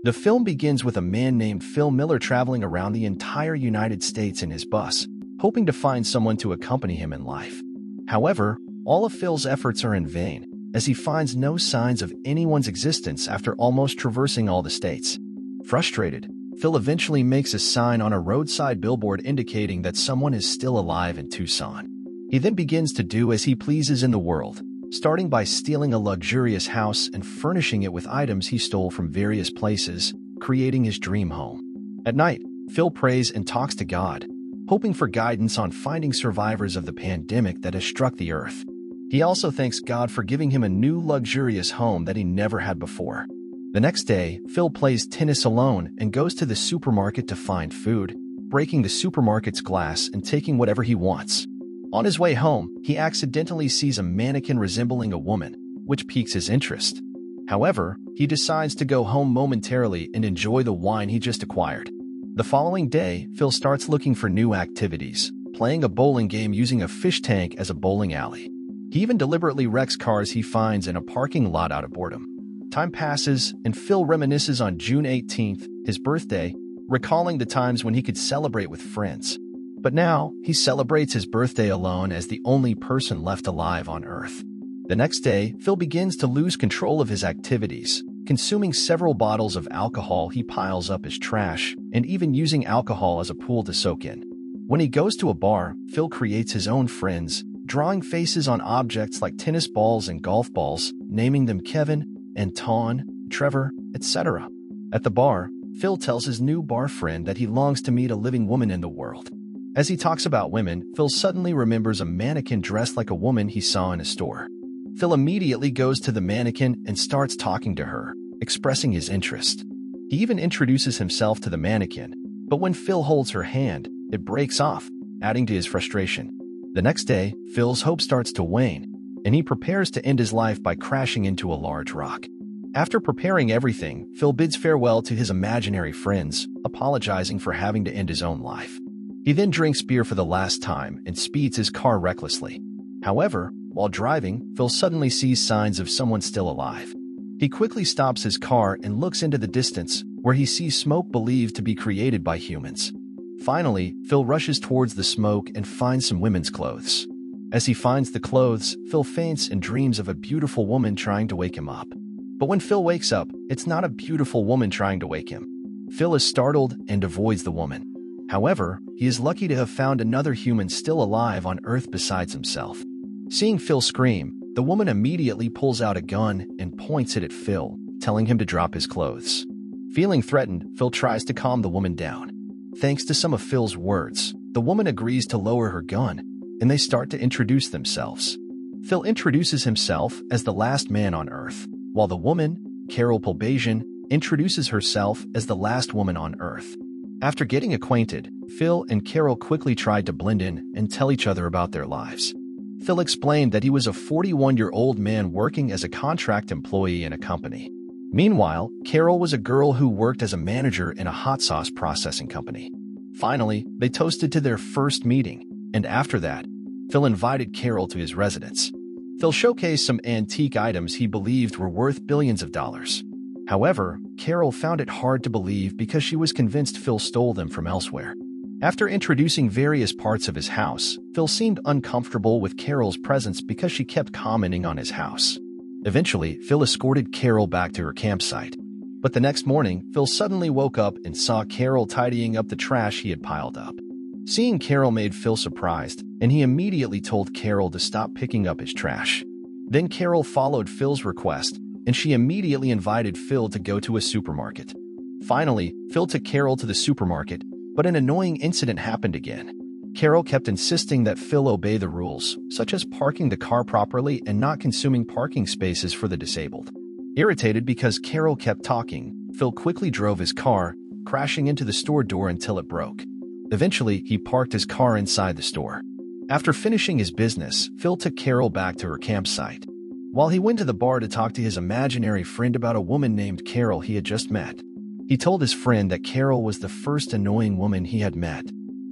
The film begins with a man named Phil Miller traveling around the entire United States in his bus, hoping to find someone to accompany him in life. However, all of Phil's efforts are in vain, as he finds no signs of anyone's existence after almost traversing all the states. Frustrated, Phil eventually makes a sign on a roadside billboard indicating that someone is still alive in Tucson. He then begins to do as he pleases in the world, starting by stealing a luxurious house and furnishing it with items he stole from various places, creating his dream home. At night, Phil prays and talks to God, hoping for guidance on finding survivors of the pandemic that has struck the earth. He also thanks God for giving him a new luxurious home that he never had before. The next day, Phil plays tennis alone and goes to the supermarket to find food, breaking the supermarket's glass and taking whatever he wants. On his way home, he accidentally sees a mannequin resembling a woman, which piques his interest. However, he decides to go home momentarily and enjoy the wine he just acquired. The following day, Phil starts looking for new activities, playing a bowling game using a fish tank as a bowling alley. He even deliberately wrecks cars he finds in a parking lot out of boredom. Time passes, and Phil reminisces on June 18th, his birthday, recalling the times when he could celebrate with friends. But now, he celebrates his birthday alone as the only person left alive on Earth. The next day, Phil begins to lose control of his activities, consuming several bottles of alcohol he piles up as trash, and even using alcohol as a pool to soak in. When he goes to a bar, Phil creates his own friends, drawing faces on objects like tennis balls and golf balls, naming them Kevin, Anton, Trevor, etc. At the bar, Phil tells his new bar friend that he longs to meet a living woman in the world. As he talks about women, Phil suddenly remembers a mannequin dressed like a woman he saw in a store. Phil immediately goes to the mannequin and starts talking to her, expressing his interest. He even introduces himself to the mannequin, but when Phil holds her hand, it breaks off, adding to his frustration. The next day, Phil's hope starts to wane, and he prepares to end his life by crashing into a large rock. After preparing everything, Phil bids farewell to his imaginary friends, apologizing for having to end his own life. He then drinks beer for the last time and speeds his car recklessly. However, while driving, Phil suddenly sees signs of someone still alive. He quickly stops his car and looks into the distance, where he sees smoke believed to be created by humans. Finally, Phil rushes towards the smoke and finds some women's clothes. As he finds the clothes, Phil faints and dreams of a beautiful woman trying to wake him up. But when Phil wakes up, it's not a beautiful woman trying to wake him. Phil is startled and avoids the woman. However, he is lucky to have found another human still alive on Earth besides himself. Seeing Phil scream, the woman immediately pulls out a gun and points it at Phil, telling him to drop his clothes. Feeling threatened, Phil tries to calm the woman down. Thanks to some of Phil's words, the woman agrees to lower her gun, and they start to introduce themselves. Phil introduces himself as the last man on Earth, while the woman, Carol Polbasian, introduces herself as the last woman on Earth. After getting acquainted, Phil and Carol quickly tried to blend in and tell each other about their lives. Phil explained that he was a 41-year-old man working as a contract employee in a company. Meanwhile, Carol was a girl who worked as a manager in a hot sauce processing company. Finally, they toasted to their first meeting, and after that, Phil invited Carol to his residence. Phil showcased some antique items he believed were worth billions of dollars. However, Carol found it hard to believe because she was convinced Phil stole them from elsewhere. After introducing various parts of his house, Phil seemed uncomfortable with Carol's presence because she kept commenting on his house. Eventually, Phil escorted Carol back to her campsite. But the next morning, Phil suddenly woke up and saw Carol tidying up the trash he had piled up. Seeing Carol made Phil surprised, and he immediately told Carol to stop picking up his trash. Then Carol followed Phil's request, and she immediately invited Phil to go to a supermarket. Finally, Phil took Carol to the supermarket, but an annoying incident happened again. Carol kept insisting that Phil obey the rules, such as parking the car properly and not consuming parking spaces for the disabled. Irritated because Carol kept talking, Phil quickly drove his car, crashing into the store door until it broke. Eventually, he parked his car inside the store. After finishing his business, Phil took Carol back to her campsite. While he went to the bar to talk to his imaginary friend about a woman named Carol he had just met, he told his friend that Carol was the first annoying woman he had met.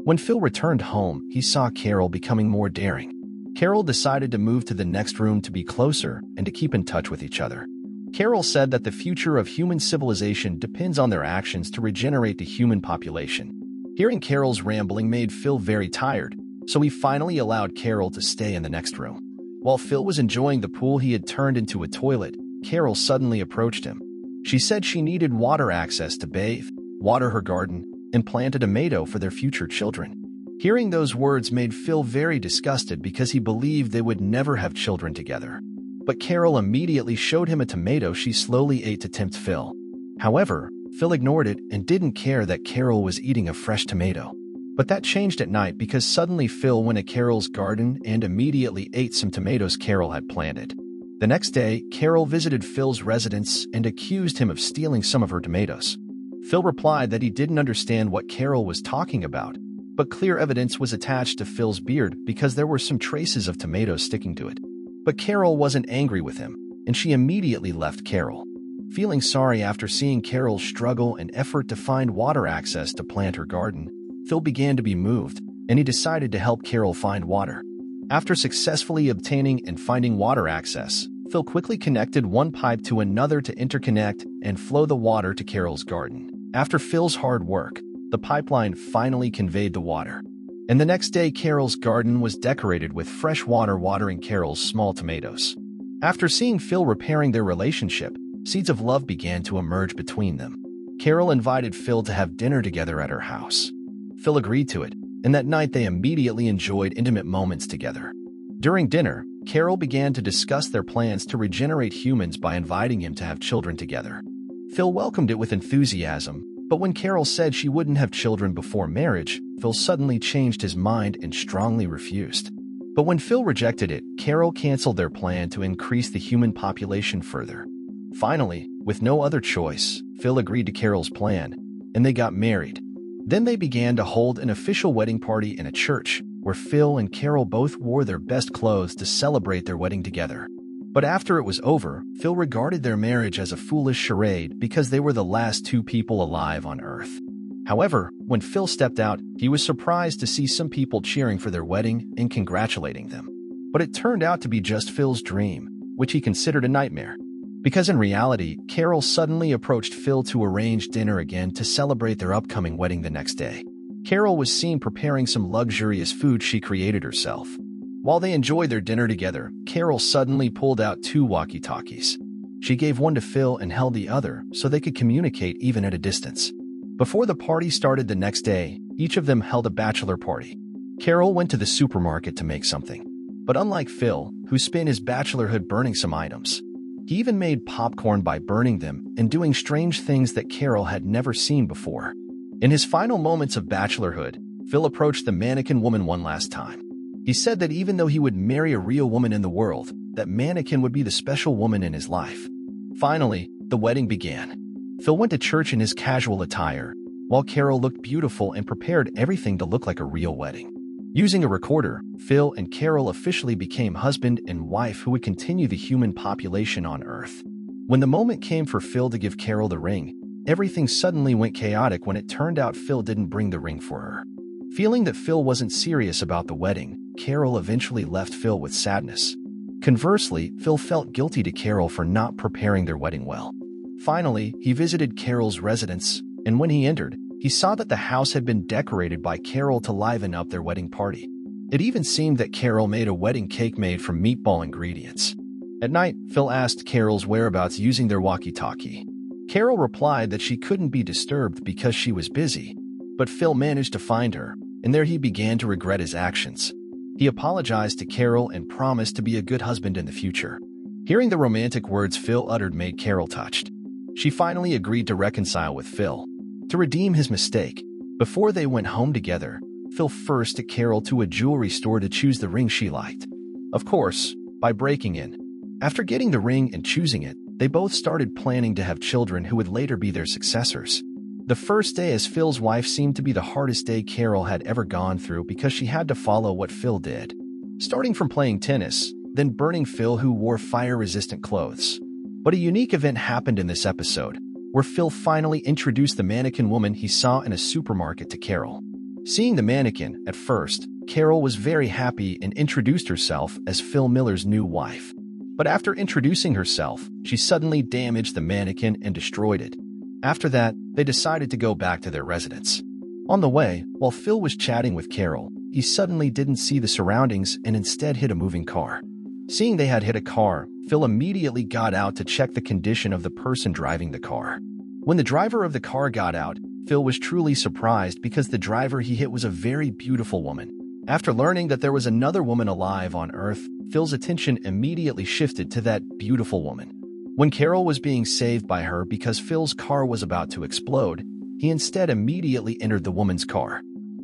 When Phil returned home, he saw Carol becoming more daring. Carol decided to move to the next room to be closer and to keep in touch with each other. Carol said that the future of human civilization depends on their actions to regenerate the human population. Hearing Carol's rambling made Phil very tired, so he finally allowed Carol to stay in the next room. While Phil was enjoying the pool he had turned into a toilet, Carol suddenly approached him. She said she needed water access to bathe, water her garden, and plant a tomato for their future children. Hearing those words made Phil very disgusted because he believed they would never have children together. But Carol immediately showed him a tomato she slowly ate to tempt Phil. However, Phil ignored it and didn't care that Carol was eating a fresh tomato. But that changed at night because suddenly Phil went to Carol's garden and immediately ate some tomatoes Carol had planted. The next day, Carol visited Phil's residence and accused him of stealing some of her tomatoes. Phil replied that he didn't understand what Carol was talking about, but clear evidence was attached to Phil's beard because there were some traces of tomatoes sticking to it. But Carol wasn't angry with him, and she immediately left Carol. Feeling sorry after seeing Carol's struggle and effort to find water access to plant her garden, Phil began to be moved, and he decided to help Carol find water. After successfully obtaining and finding water access, Phil quickly connected one pipe to another to interconnect and flow the water to Carol's garden. After Phil's hard work, the pipeline finally conveyed the water. And the next day, Carol's garden was decorated with fresh water watering Carol's small tomatoes. After seeing Phil repairing their relationship, seeds of love began to emerge between them. Carol invited Phil to have dinner together at her house. Phil agreed to it, and that night they immediately enjoyed intimate moments together. During dinner, Carol began to discuss their plans to regenerate humans by inviting him to have children together. Phil welcomed it with enthusiasm, but when Carol said she wouldn't have children before marriage, Phil suddenly changed his mind and strongly refused. But when Phil rejected it, Carol canceled their plan to increase the human population further. Finally, with no other choice, Phil agreed to Carol's plan, and they got married. Then they began to hold an official wedding party in a church, where Phil and Carol both wore their best clothes to celebrate their wedding together. But after it was over, Phil regarded their marriage as a foolish charade because they were the last two people alive on Earth. However, when Phil stepped out, he was surprised to see some people cheering for their wedding and congratulating them. But it turned out to be just Phil's dream, which he considered a nightmare. Because in reality, Carol suddenly approached Phil to arrange dinner again to celebrate their upcoming wedding the next day. Carol was seen preparing some luxurious food she created herself. While they enjoyed their dinner together, Carol suddenly pulled out two walkie-talkies. She gave one to Phil and held the other so they could communicate even at a distance. Before the party started the next day, each of them held a bachelor party. Carol went to the supermarket to make something. But unlike Phil, who spent his bachelorhood burning some items, he even made popcorn by burning them and doing strange things that Carol had never seen before. In his final moments of bachelorhood, Phil approached the mannequin woman one last time. He said that even though he would marry a real woman in the world, that mannequin would be the special woman in his life. Finally, the wedding began. Phil went to church in his casual attire, while Carol looked beautiful and prepared everything to look like a real wedding. Using a recorder, Phil and Carol officially became husband and wife who would continue the human population on Earth. When the moment came for Phil to give Carol the ring, everything suddenly went chaotic when it turned out Phil didn't bring the ring for her. Feeling that Phil wasn't serious about the wedding, Carol eventually left Phil with sadness. Conversely, Phil felt guilty to Carol for not preparing their wedding well. Finally, he visited Carol's residence, and when he entered, he saw that the house had been decorated by Carol to liven up their wedding party. It even seemed that Carol made a wedding cake made from meatball ingredients. At night, Phil asked Carol's whereabouts using their walkie-talkie. Carol replied that she couldn't be disturbed because she was busy, but Phil managed to find her, and there he began to regret his actions. He apologized to Carol and promised to be a good husband in the future. Hearing the romantic words Phil uttered made Carol touched. She finally agreed to reconcile with Phil. To redeem his mistake, before they went home together, Phil first took Carol to a jewelry store to choose the ring she liked. Of course, by breaking in. After getting the ring and choosing it, they both started planning to have children who would later be their successors. The first day as Phil's wife seemed to be the hardest day Carol had ever gone through because she had to follow what Phil did. Starting from playing tennis, then burning Phil who wore fire-resistant clothes. But a unique event happened in this episode, where Phil finally introduced the mannequin woman he saw in a supermarket to Carol. Seeing the mannequin, at first, Carol was very happy and introduced herself as Phil Miller's new wife. But after introducing herself, she suddenly damaged the mannequin and destroyed it. After that, they decided to go back to their residence. On the way, while Phil was chatting with Carol, he suddenly didn't see the surroundings and instead hit a moving car. Seeing they had hit a car, Phil immediately got out to check the condition of the person driving the car. When the driver of the car got out, Phil was truly surprised because the driver he hit was a very beautiful woman. After learning that there was another woman alive on Earth, Phil's attention immediately shifted to that beautiful woman. When Carol was being saved by her because Phil's car was about to explode, he instead immediately entered the woman's car.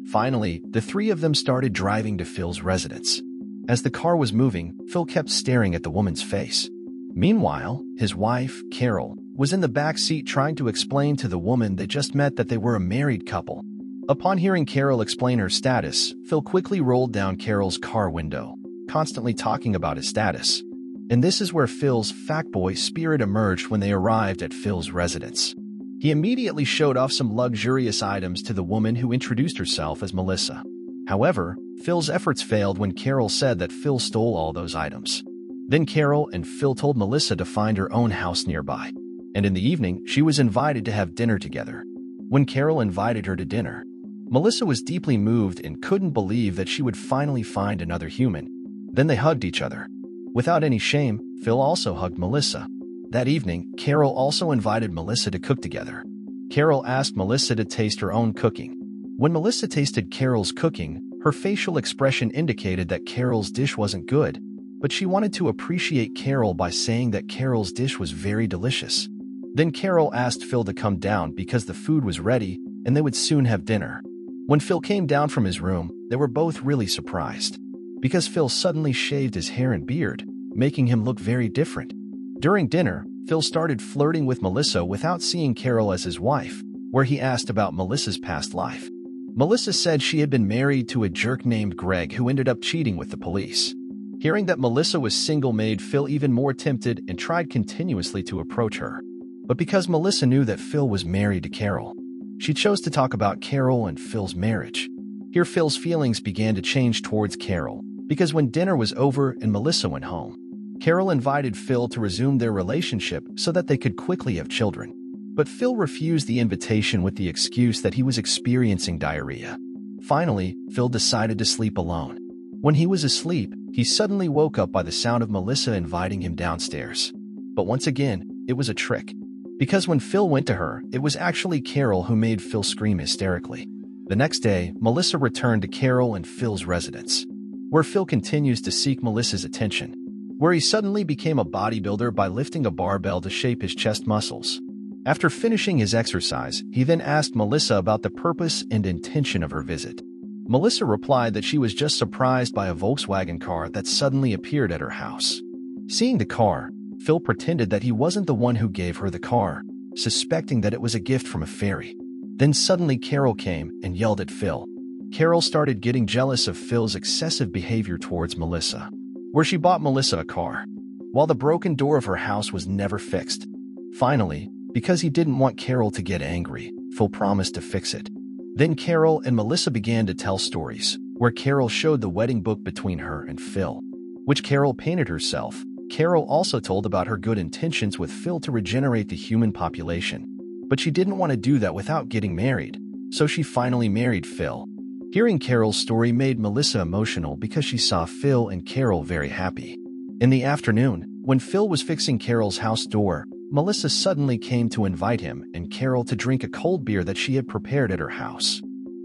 Finally, the three of them started driving to Phil's residence. As the car was moving, Phil kept staring at the woman's face. Meanwhile, his wife, Carol, was in the back seat trying to explain to the woman they just met that they were a married couple. Upon hearing Carol explain her status, Phil quickly rolled down Carol's car window, constantly talking about his status. And this is where Phil's fuckboy spirit emerged when they arrived at Phil's residence. He immediately showed off some luxurious items to the woman who introduced herself as Melissa. However, Phil's efforts failed when Carol said that Phil stole all those items. Then Carol and Phil told Melissa to find her own house nearby. And in the evening, she was invited to have dinner together. When Carol invited her to dinner, Melissa was deeply moved and couldn't believe that she would finally find another human. Then they hugged each other. Without any shame, Phil also hugged Melissa. That evening, Carol also invited Melissa to cook together. Carol asked Melissa to taste her own cooking. When Melissa tasted Carol's cooking, her facial expression indicated that Carol's dish wasn't good, but she wanted to appreciate Carol by saying that Carol's dish was very delicious. Then Carol asked Phil to come down because the food was ready and they would soon have dinner. When Phil came down from his room, they were both really surprised, because Phil suddenly shaved his hair and beard, making him look very different. During dinner, Phil started flirting with Melissa without seeing Carol as his wife, where he asked about Melissa's past life. Melissa said she had been married to a jerk named Greg who ended up cheating with the police. Hearing that Melissa was single made Phil even more tempted and tried continuously to approach her. But because Melissa knew that Phil was married to Carol, she chose to talk about Carol and Phil's marriage. Here Phil's feelings began to change towards Carol, because when dinner was over and Melissa went home, Carol invited Phil to resume their relationship so that they could quickly have children. But Phil refused the invitation with the excuse that he was experiencing diarrhea. Finally, Phil decided to sleep alone. When he was asleep, he suddenly woke up by the sound of Melissa inviting him downstairs. But once again, it was a trick. Because when Phil went to her, it was actually Carol who made Phil scream hysterically. The next day, Melissa returned to Carol and Phil's residence, where Phil continues to seek Melissa's attention, where he suddenly became a bodybuilder by lifting a barbell to shape his chest muscles. After finishing his exercise, he then asked Melissa about the purpose and intention of her visit. Melissa replied that she was just surprised by a Volkswagen car that suddenly appeared at her house. Seeing the car, Phil pretended that he wasn't the one who gave her the car, suspecting that it was a gift from a fairy. Then suddenly Carol came and yelled at Phil. Carol started getting jealous of Phil's excessive behavior towards Melissa, where she bought Melissa a car, while the broken door of her house was never fixed. Finally, because he didn't want Carol to get angry, Phil promised to fix it. Then Carol and Melissa began to tell stories, where Carol showed the wedding book between her and Phil, which Carol painted herself. Carol also told about her good intentions with Phil to regenerate the human population, but she didn't want to do that without getting married, so she finally married Phil. Hearing Carol's story made Melissa emotional because she saw Phil and Carol very happy. In the afternoon, when Phil was fixing Carol's house door, Melissa suddenly came to invite him and Carol to drink a cold beer that she had prepared at her house.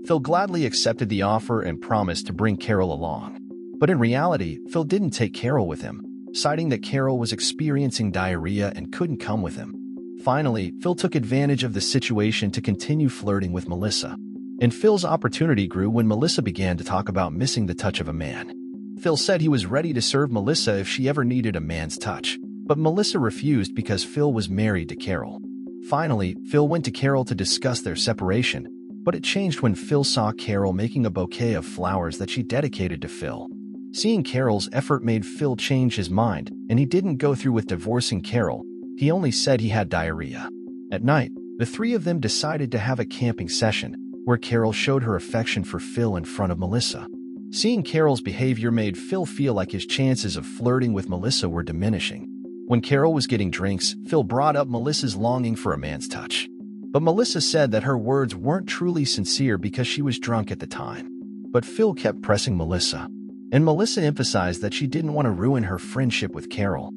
Phil gladly accepted the offer and promised to bring Carol along. But in reality, Phil didn't take Carol with him, citing that Carol was experiencing diarrhea and couldn't come with him. Finally, Phil took advantage of the situation to continue flirting with Melissa. And Phil's opportunity grew when Melissa began to talk about missing the touch of a man. Phil said he was ready to serve Melissa if she ever needed a man's touch, but Melissa refused because Phil was married to Carol. Finally, Phil went to Carol to discuss their separation, but it changed when Phil saw Carol making a bouquet of flowers that she dedicated to Phil. Seeing Carol's effort made Phil change his mind, and he didn't go through with divorcing Carol. He only said he had diarrhea. At night, the three of them decided to have a camping session, where Carol showed her affection for Phil in front of Melissa. Seeing Carol's behavior made Phil feel like his chances of flirting with Melissa were diminishing. When Carol was getting drinks, Phil brought up Melissa's longing for a man's touch. But Melissa said that her words weren't truly sincere because she was drunk at the time. But Phil kept pressing Melissa, and Melissa emphasized that she didn't want to ruin her friendship with Carol.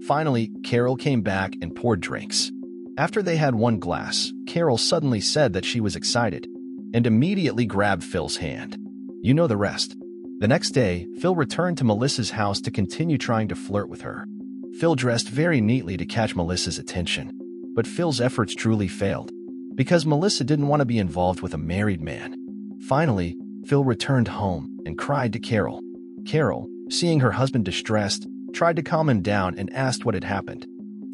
Finally, Carol came back and poured drinks. After they had one glass, Carol suddenly said that she was excited and immediately grabbed Phil's hand. You know the rest. The next day, Phil returned to Melissa's house to continue trying to flirt with her. Phil dressed very neatly to catch Melissa's attention, but Phil's efforts truly failed because Melissa didn't want to be involved with a married man. Finally, Phil returned home and cried to Carol. Carol, seeing her husband distressed, tried to calm him down and asked what had happened.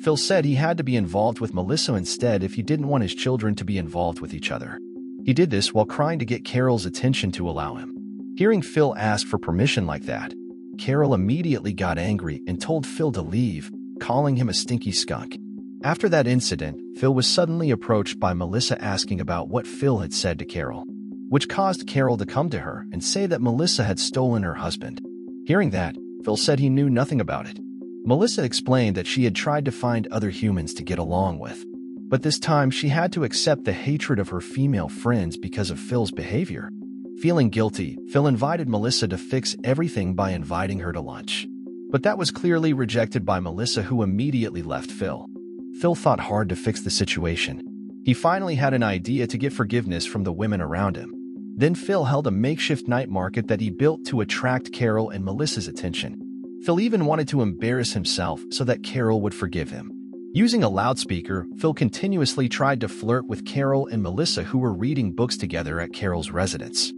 Phil said he had to be involved with Melissa instead if he didn't want his children to be involved with each other. He did this while trying to get Carol's attention to allow him. Hearing Phil ask for permission like that, Carol immediately got angry and told Phil to leave, calling him a stinky skunk. After that incident, Phil was suddenly approached by Melissa asking about what Phil had said to Carol, which caused Carol to come to her and say that Melissa had stolen her husband. Hearing that, Phil said he knew nothing about it. Melissa explained that she had tried to find other humans to get along with, but this time she had to accept the hatred of her female friends because of Phil's behavior. Feeling guilty, Phil invited Melissa to fix everything by inviting her to lunch. But that was clearly rejected by Melissa, who immediately left Phil. Phil thought hard to fix the situation. He finally had an idea to get forgiveness from the women around him. Then Phil held a makeshift night market that he built to attract Carol and Melissa's attention. Phil even wanted to embarrass himself so that Carol would forgive him. Using a loudspeaker, Phil continuously tried to flirt with Carol and Melissa, who were reading books together at Carol's residence.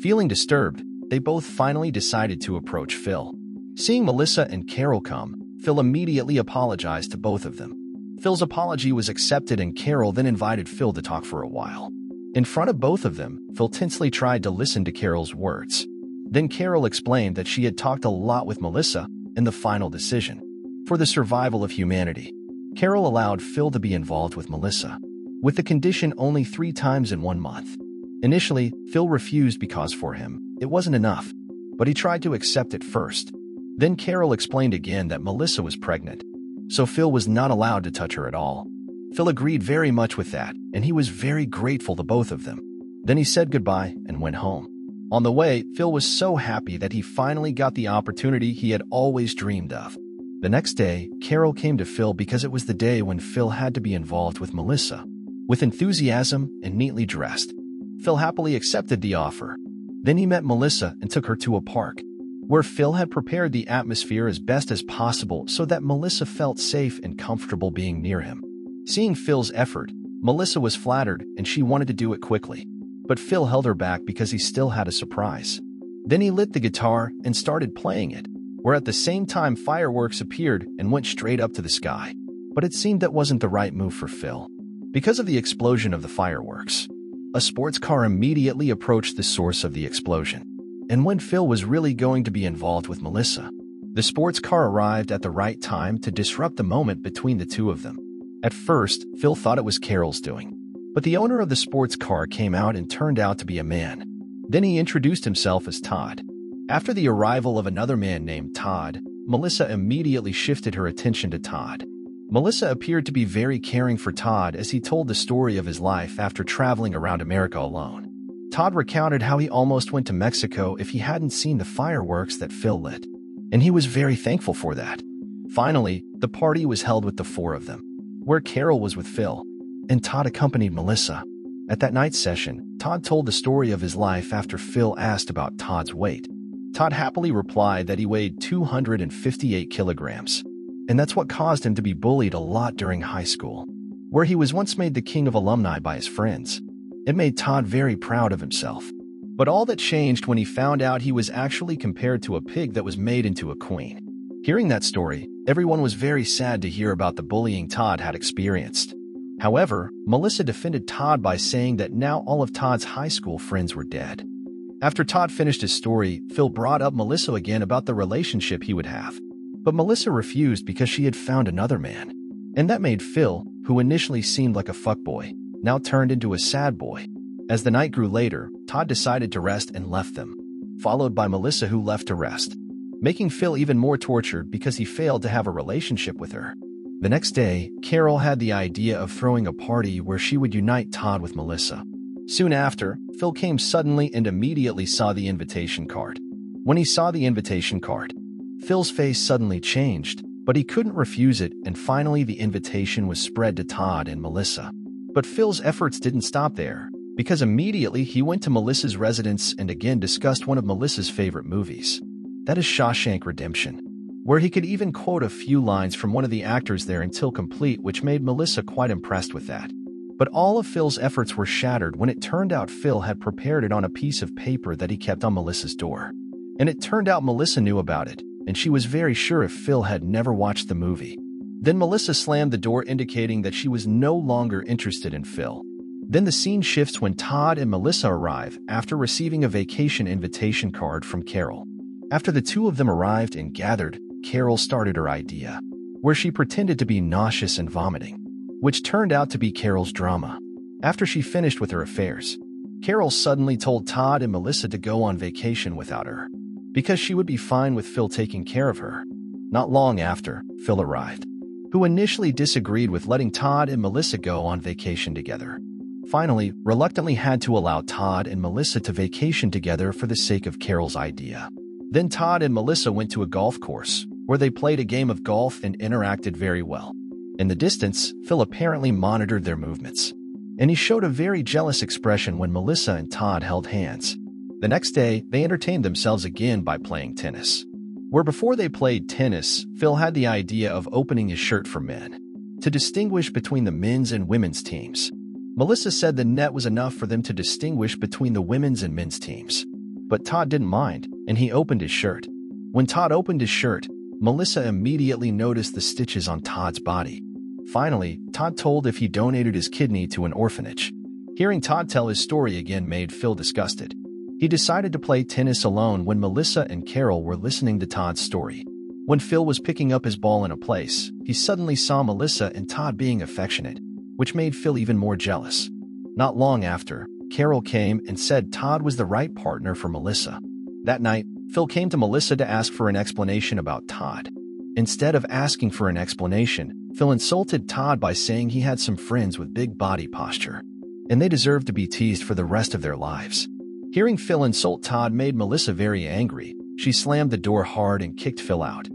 Feeling disturbed, they both finally decided to approach Phil. Seeing Melissa and Carol come, Phil immediately apologized to both of them. Phil's apology was accepted and Carol then invited Phil to talk for a while. In front of both of them, Phil tensely tried to listen to Carol's words. Then Carol explained that she had talked a lot with Melissa in the final decision. For the survival of humanity, Carol allowed Phil to be involved with Melissa, with the condition only 3 times in 1 month. Initially, Phil refused because for him, it wasn't enough, but he tried to accept it first. Then Carol explained again that Melissa was pregnant, so Phil was not allowed to touch her at all. Phil agreed very much with that, and he was very grateful to both of them. Then he said goodbye and went home. On the way, Phil was so happy that he finally got the opportunity he had always dreamed of. The next day, Carol came to Phil because it was the day when Phil had to be involved with Melissa. With enthusiasm and neatly dressed, Phil happily accepted the offer. Then he met Melissa and took her to a park, where Phil had prepared the atmosphere as best as possible so that Melissa felt safe and comfortable being near him. Seeing Phil's effort, Melissa was flattered and she wanted to do it quickly. But Phil held her back because he still had a surprise. Then he lit the guitar and started playing it, where at the same time fireworks appeared and went straight up to the sky. But it seemed that wasn't the right move for Phil. Because of the explosion of the fireworks, a sports car immediately approached the source of the explosion. And when Phil was really going to be involved with Melissa, the sports car arrived at the right time to disrupt the moment between the two of them. At first, Phil thought it was Carol's doing, but the owner of the sports car came out and turned out to be a man. Then he introduced himself as Todd. After the arrival of another man named Todd, Melissa immediately shifted her attention to Todd. Melissa appeared to be very caring for Todd as he told the story of his life after traveling around America alone. Todd recounted how he almost went to Mexico if he hadn't seen the fireworks that Phil lit, and he was very thankful for that. Finally, the party was held with the 4 of them, where Carol was with Phil, and Todd accompanied Melissa. At that night's session, Todd told the story of his life after Phil asked about Todd's weight. Todd happily replied that he weighed 258 kilograms, and that's what caused him to be bullied a lot during high school, where he was once made the king of alumni by his friends. It made Todd very proud of himself. But all that changed when he found out he was actually compared to a pig that was made into a queen. Hearing that story, everyone was very sad to hear about the bullying Todd had experienced. However, Melissa defended Todd by saying that now all of Todd's high school friends were dead. After Todd finished his story, Phil brought up Melissa again about the relationship he would have. But Melissa refused because she had found another man. And that made Phil, who initially seemed like a fuckboy, now turned into a sad boy. As the night grew later, Todd decided to rest and left them. followed by Melissa, who left to rest, making Phil even more tortured because he failed to have a relationship with her. The next day, Carol had the idea of throwing a party where she would unite Todd with Melissa. Soon after, Phil came suddenly and immediately saw the invitation card. When he saw the invitation card, Phil's face suddenly changed, but he couldn't refuse it, and finally the invitation was spread to Todd and Melissa. But Phil's efforts didn't stop there, because immediately he went to Melissa's residence and again discussed one of Melissa's favorite movies. That is Shawshank Redemption, where he could even quote a few lines from one of the actors there until complete, which made Melissa quite impressed with that. But all of Phil's efforts were shattered when it turned out Phil had prepared it on a piece of paper that he kept on Melissa's door. And it turned out Melissa knew about it, and she was very sure if Phil had never watched the movie. Then Melissa slammed the door, indicating that she was no longer interested in Phil. Then the scene shifts when Todd and Melissa arrive after receiving a vacation invitation card from Carol. After the two of them arrived and gathered, Carol started her idea, where she pretended to be nauseous and vomiting, which turned out to be Carol's drama. After she finished with her affairs, Carol suddenly told Todd and Melissa to go on vacation without her, because she would be fine with Phil taking care of her. Not long after, Phil arrived, who initially disagreed with letting Todd and Melissa go on vacation together. Finally, reluctantly had to allow Todd and Melissa to vacation together for the sake of Carol's idea. Then Todd and Melissa went to a golf course, where they played a game of golf and interacted very well. In the distance, Phil apparently monitored their movements, and he showed a very jealous expression when Melissa and Todd held hands. The next day, they entertained themselves again by playing tennis, where before they played tennis, Phil had the idea of opening his shirt for men, to distinguish between the men's and women's teams. Melissa said the net was enough for them to distinguish between the women's and men's teams. But Todd didn't mind, and he opened his shirt. When Todd opened his shirt, Melissa immediately noticed the stitches on Todd's body. Finally, Todd told if he donated his kidney to an orphanage. Hearing Todd tell his story again made Phil disgusted. He decided to play tennis alone when Melissa and Carol were listening to Todd's story. When Phil was picking up his ball in a place, he suddenly saw Melissa and Todd being affectionate, which made Phil even more jealous. Not long after, Carol came and said Todd was the right partner for Melissa. That night, Phil came to Melissa to ask for an explanation about Todd. Instead of asking for an explanation, Phil insulted Todd by saying he had some friends with big body posture, and they deserved to be teased for the rest of their lives. Hearing Phil insult Todd made Melissa very angry. She slammed the door hard and kicked Phil out.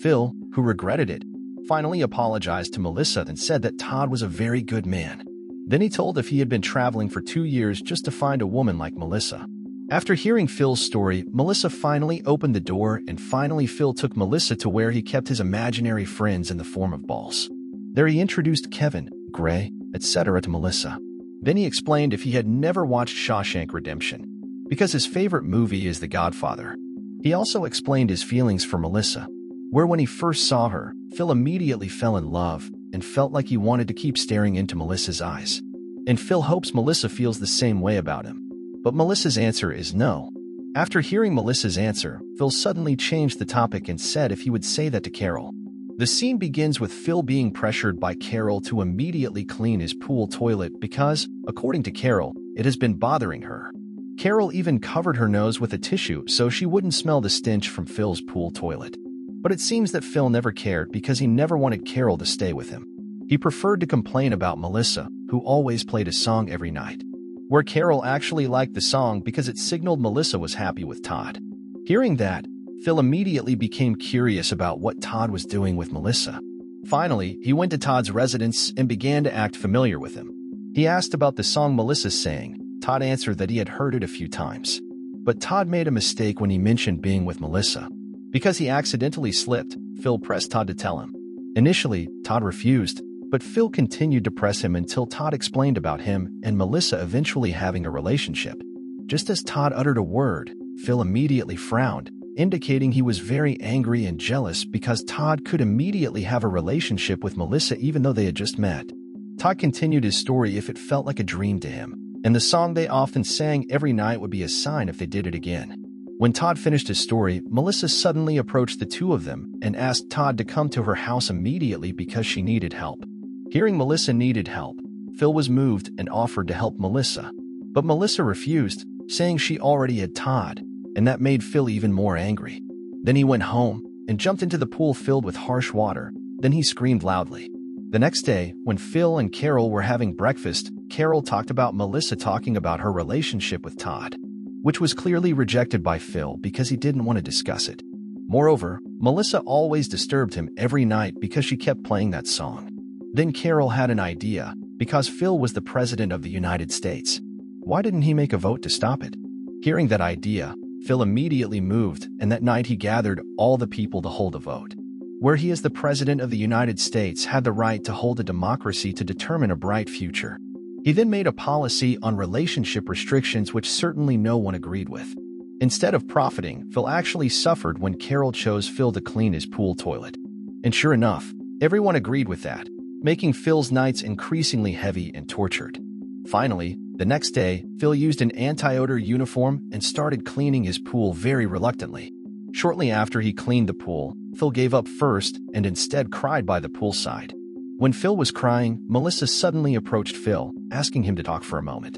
Phil, who regretted it, finally apologized to Melissa and said that Todd was a very good man. Then he told if he had been traveling for 2 years just to find a woman like Melissa. After hearing Phil's story, Melissa finally opened the door, and finally Phil took Melissa to where he kept his imaginary friends in the form of balls. There he introduced Kevin, Gray, etc. to Melissa. Then he explained if he had never watched Shawshank Redemption, because his favorite movie is The Godfather. He also explained his feelings for Melissa, where when he first saw her, Phil immediately fell in love and felt like he wanted to keep staring into Melissa's eyes. And Phil hopes Melissa feels the same way about him. But Melissa's answer is no. After hearing Melissa's answer, Phil suddenly changed the topic and said if he would say that to Carol. The scene begins with Phil being pressured by Carol to immediately clean his pool toilet because, according to Carol, it has been bothering her. Carol even covered her nose with a tissue so she wouldn't smell the stench from Phil's pool toilet. But it seems that Phil never cared because he never wanted Carol to stay with him. He preferred to complain about Melissa, who always played a song every night, where Carol actually liked the song because it signaled Melissa was happy with Todd. Hearing that, Phil immediately became curious about what Todd was doing with Melissa. Finally, he went to Todd's residence and began to act familiar with him. He asked about the song Melissa sang. Todd answered that he had heard it a few times. But Todd made a mistake when he mentioned being with Melissa. Because he accidentally slipped, Phil pressed Todd to tell him. Initially, Todd refused, but Phil continued to press him until Todd explained about him and Melissa eventually having a relationship. Just as Todd uttered a word, Phil immediately frowned, indicating he was very angry and jealous because Todd could immediately have a relationship with Melissa even though they had just met. Todd continued his story if it felt like a dream to him, and the song they often sang every night would be a sign if they did it again. When Todd finished his story, Melissa suddenly approached the two of them and asked Todd to come to her house immediately because she needed help. Hearing Melissa needed help, Phil was moved and offered to help Melissa. But Melissa refused, saying she already had Todd. and that made Phil even more angry. Then he went home and jumped into the pool filled with harsh water. Then he screamed loudly. The next day, when Phil and Carol were having breakfast, Carol talked about Melissa talking about her relationship with Todd, which was clearly rejected by Phil because he didn't want to discuss it. Moreover, Melissa always disturbed him every night because she kept playing that song. Then Carol had an idea, because Phil was the president of the United States. Why didn't he make a vote to stop it? Hearing that idea, Phil immediately moved, and that night he gathered all the people to hold a vote. Where he as the president of the United States had the right to hold a democracy to determine a bright future. He then made a policy on relationship restrictions which certainly no one agreed with. Instead of profiting, Phil actually suffered when Carol chose Phil to clean his pool toilet. And sure enough, everyone agreed with that, making Phil's nights increasingly heavy and tortured. Finally, the next day, Phil used an anti-odor uniform and started cleaning his pool very reluctantly. Shortly after he cleaned the pool, Phil gave up first and instead cried by the poolside. When Phil was crying, Melissa suddenly approached Phil, asking him to talk for a moment.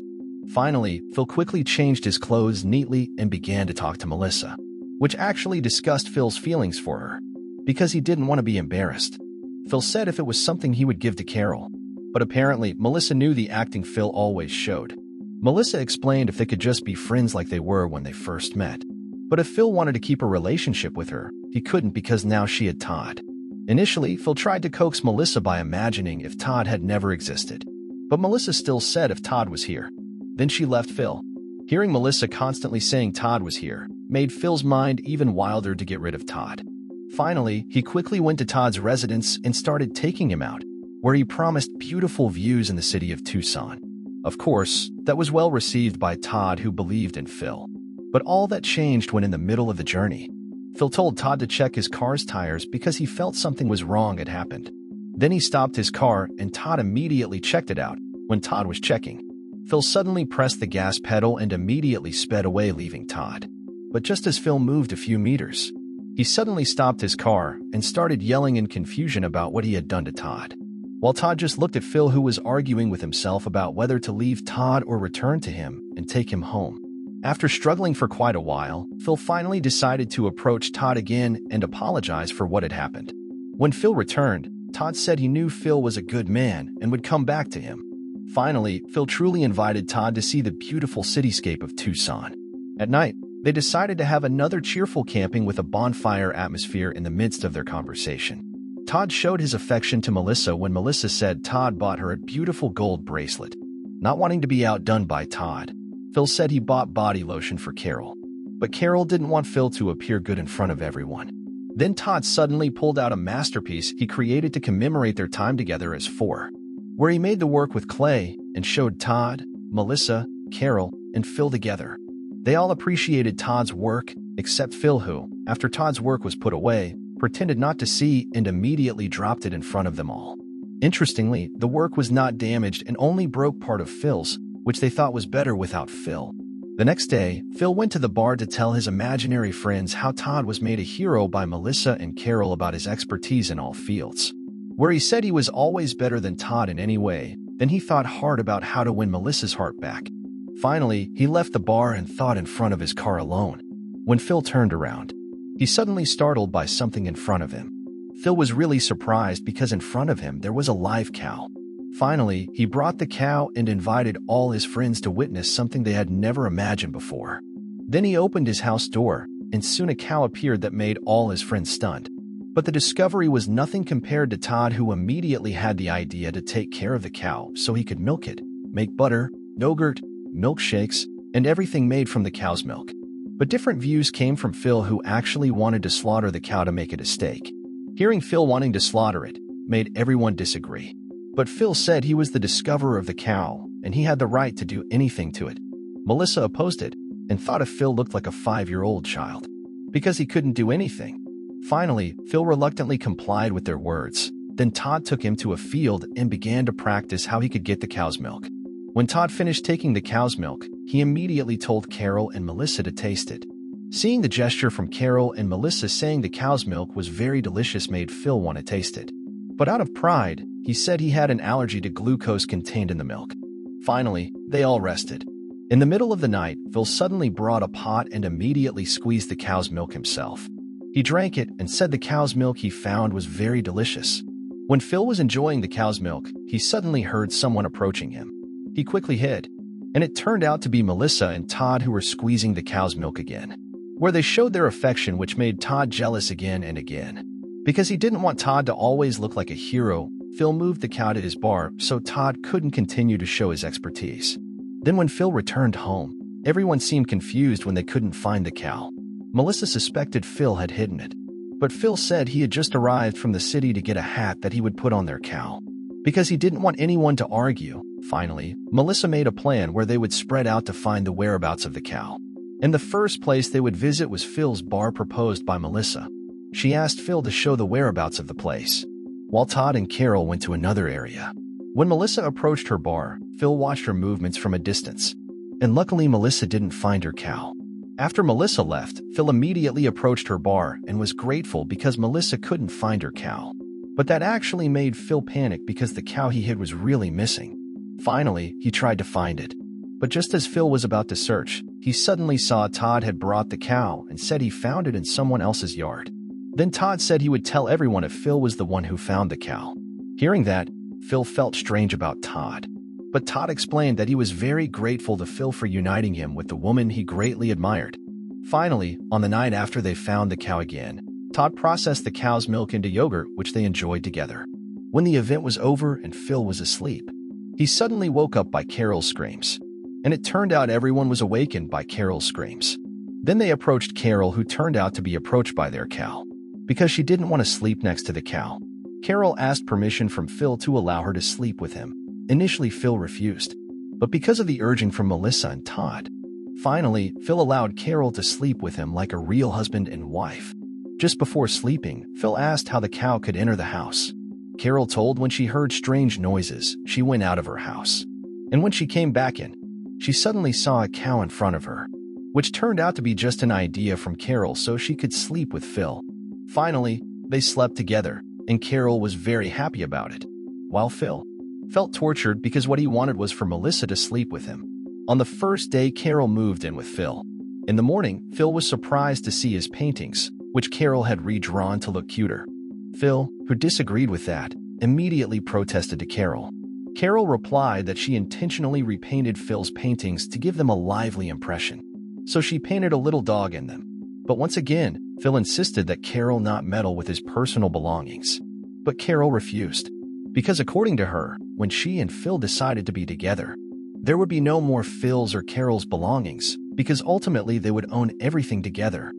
Finally, Phil quickly changed his clothes neatly and began to talk to Melissa, which actually discussed Phil's feelings for her, because he didn't want to be embarrassed. Phil said if it was something he would give to Carol, but apparently Melissa knew the acting Phil always showed. Melissa explained if they could just be friends like they were when they first met. But if Phil wanted to keep a relationship with her, he couldn't because now she had Todd. Initially, Phil tried to coax Melissa by imagining if Todd had never existed, but Melissa still said if Todd was here. Then she left Phil. Hearing Melissa constantly saying Todd was here made Phil's mind even wilder to get rid of Todd. Finally, he quickly went to Todd's residence and started taking him out, where he promised beautiful views in the city of Tucson. Of course, that was well received by Todd, who believed in Phil. But all that changed when in the middle of the journey, Phil told Todd to check his car's tires because he felt something was wrong had happened. Then he stopped his car and Todd immediately checked it out. When Todd was checking, Phil suddenly pressed the gas pedal and immediately sped away, leaving Todd. But just as Phil moved a few meters, he suddenly stopped his car and started yelling in confusion about what he had done to Todd. While Todd just looked at Phil, who was arguing with himself about whether to leave Todd or return to him and take him home. After struggling for quite a while, Phil finally decided to approach Todd again and apologize for what had happened. When Phil returned, Todd said he knew Phil was a good man and would come back to him. Finally, Phil truly invited Todd to see the beautiful cityscape of Tucson. At night, they decided to have another cheerful camping with a bonfire atmosphere in the midst of their conversation. Todd showed his affection to Melissa when Melissa said Todd bought her a beautiful gold bracelet. Not wanting to be outdone by Todd, Phil said he bought body lotion for Carol. But Carol didn't want Phil to appear good in front of everyone. Then Todd suddenly pulled out a masterpiece he created to commemorate their time together as four, where he made the work with clay and showed Todd, Melissa, Carol, and Phil together. They all appreciated Todd's work, except Phil, who, after Todd's work was put away, pretended not to see and immediately dropped it in front of them all. Interestingly, the work was not damaged and only broke part of Phil's, which they thought was better without Phil. The next day, Phil went to the bar to tell his imaginary friends how Todd was made a hero by Melissa and Carol about his expertise in all fields. Where he said he was always better than Todd in any way, then he thought hard about how to win Melissa's heart back. Finally, he left the bar and thought in front of his car alone. When Phil turned around, he suddenly startled by something in front of him. Phil was really surprised because in front of him there was a live cow. Finally, he brought the cow and invited all his friends to witness something they had never imagined before. Then he opened his house door, and soon a cow appeared that made all his friends stunned. But the discovery was nothing compared to Todd, who immediately had the idea to take care of the cow so he could milk it, make butter, yogurt, milkshakes, and everything made from the cow's milk. But different views came from Phil, who actually wanted to slaughter the cow to make it a steak. Hearing Phil wanting to slaughter it made everyone disagree. But Phil said he was the discoverer of the cow, and he had the right to do anything to it. Melissa opposed it, and thought if Phil looked like a 5-year-old child, because he couldn't do anything. Finally, Phil reluctantly complied with their words. Then Todd took him to a field and began to practice how he could get the cow's milk. When Todd finished taking the cow's milk, he immediately told Carol and Melissa to taste it. Seeing the gesture from Carol and Melissa saying the cow's milk was very delicious made Phil want to taste it. But out of pride, he said he had an allergy to glucose contained in the milk. Finally, they all rested. In the middle of the night, Phil suddenly brought a pot and immediately squeezed the cow's milk himself. He drank it and said the cow's milk he found was very delicious. When Phil was enjoying the cow's milk, he suddenly heard someone approaching him. He quickly hid, and it turned out to be Melissa and Todd who were squeezing the cow's milk again, where they showed their affection, which made Todd jealous again and again. Because he didn't want Todd to always look like a hero, Phil moved the cow to his bar so Todd couldn't continue to show his expertise. Then when Phil returned home, everyone seemed confused when they couldn't find the cow. Melissa suspected Phil had hidden it, but Phil said he had just arrived from the city to get a hat that he would put on their cow. Because he didn't want anyone to argue, finally, Melissa made a plan where they would spread out to find the whereabouts of the cow. And the first place they would visit was Phil's bar proposed by Melissa. She asked Phil to show the whereabouts of the place, while Todd and Carol went to another area. When Melissa approached her bar, Phil watched her movements from a distance, and luckily Melissa didn't find her cow. After Melissa left, Phil immediately approached her bar and was grateful because Melissa couldn't find her cow. But that actually made Phil panic because the cow he hid was really missing. Finally, he tried to find it. But just as Phil was about to search, he suddenly saw Todd had brought the cow and said he found it in someone else's yard. Then Todd said he would tell everyone if Phil was the one who found the cow. Hearing that, Phil felt strange about Todd. But Todd explained that he was very grateful to Phil for uniting him with the woman he greatly admired. Finally, on the night after they found the cow again, Todd processed the cow's milk into yogurt, which they enjoyed together. When the event was over and Phil was asleep, he suddenly woke up by Carol's screams. And it turned out everyone was awakened by Carol's screams. Then they approached Carol, who turned out to be approached by their cow. Because she didn't want to sleep next to the cow, Carol asked permission from Phil to allow her to sleep with him. Initially, Phil refused, but because of the urging from Melissa and Todd, finally, Phil allowed Carol to sleep with him like a real husband and wife. Just before sleeping, Phil asked how the cow could enter the house. Carol told when she heard strange noises, she went out of her house. And when she came back in, she suddenly saw a cow in front of her, which turned out to be just an idea from Carol so she could sleep with Phil. Finally, they slept together, and Carol was very happy about it, while Phil felt tortured because what he wanted was for Melissa to sleep with him. On the first day, Carol moved in with Phil. In the morning, Phil was surprised to see his paintings, which Carol had redrawn to look cuter. Phil, who disagreed with that, immediately protested to Carol. Carol replied that she intentionally repainted Phil's paintings to give them a lively impression, so she painted a little dog in them. But once again, Phil insisted that Carol not meddle with his personal belongings. But Carol refused, because according to her, when she and Phil decided to be together, there would be no more Phil's or Carol's belongings, because ultimately they would own everything together,